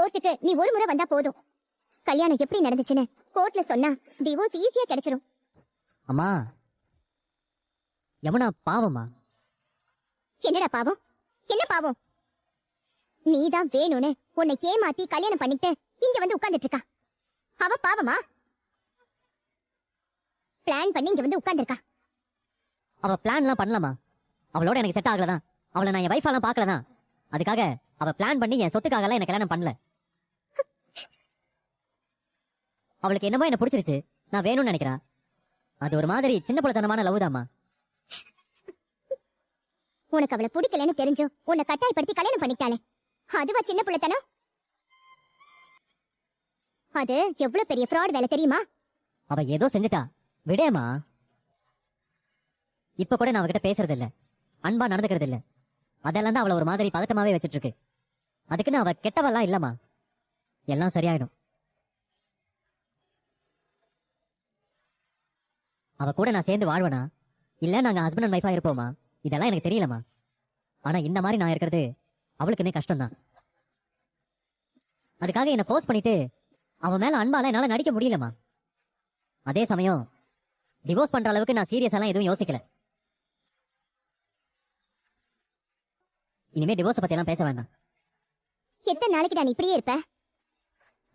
கோர்ட்டுக்கு நீ ஒரு முறை வந்தா போதும். கல்யாணம் எப்படி நடந்துச்சுன்னு கோர்ட்ல சொன்னா டிவோர்ஸ் ஈஸியா கிடைச்சிரும். அம்மா, யமுனா பாவமா? என்னடா பாவம்? என்ன பாவம்? நீதான் வேணும்னு உன்னை ஏமாத்தி கல்யாணம் பண்ணிட்டு இங்க வந்து உட்கார்ந்துட்டு இருக்கா. அவ பாவமா? பிளான் பண்ணி இங்க வந்து உட்கார்ந்துருக்கா. அவ பிளான்லாம் பண்ணலாமா? அவளோட எனக்கு செட் ஆகலதான். அவளை நான் என் வைஃபாலாம் பார்க்கலதான். அதுக்காக அவ பிளான் பண்ணி என் சொத்துக்காகலாம் எனக்கு கல்யாணம் பண்ணல. அவளுக்கு என்னமோ என்ன பிடிச்சிருச்சு, நான் வேணும்னு நினைக்கிறா. அது ஒரு மாதிரி சின்ன பிள்ளைத்தனமான லவ் தாமா. உனக்கு அவளை பிடிக்கலன்னு தெரிஞ்சும் உன்னை கட்டாயப்படுத்தி கல்யாணம் பண்ணிட்டாளே, அதுவா சின்ன பிள்ளைத்தனம்? அது எவ்வளவு பெரிய ஃப்ராட் வேலை தெரியுமா? அவ ஏதோ செஞ்சுட்டா, விடேமா. இப்ப கூட நான் அவகிட்ட பேசுறது இல்ல, அன்பா நடந்துக்கிறது இல்ல. அதெல்லாம் தான் அவளை ஒரு மாதிரி பதட்டமாவே வச்சிட்டு இருக்கு. அதுக்குன்னு அவ கெட்டவெல்லாம் இல்லம்மா, எல்லாம் சரியாயிடும். அவ கூட நான் சேர்ந்து வாழ்வனா இல்ல நாங்க ஹஸ்பண்ட் அண்ட் ஒய்ஃபா இருப்போமா, இதெல்லாம் எனக்கு தெரியலமா. ஆனா இந்த மாதிரி நான் இருக்கிறது அவளுக்குமே கஷ்டம் தான். அதுக்காக என்ன ஃபோர்ஸ் பண்ணிட்டு அவன் மேல அன்பால என்னால நடிக்க முடியலமா. அதே சமயம் டிவோர்ஸ் பண்ற அளவுக்கு நான் சீரியஸ் எல்லாம் எதுவும் யோசிக்கல. இனிமே டிவோர்ஸ் பத்தி எல்லாம் பேச வேண்டாம். எத்தனை நாளைக்கு நான் இப்படியே இருப்ப?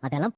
அதெல்லாம்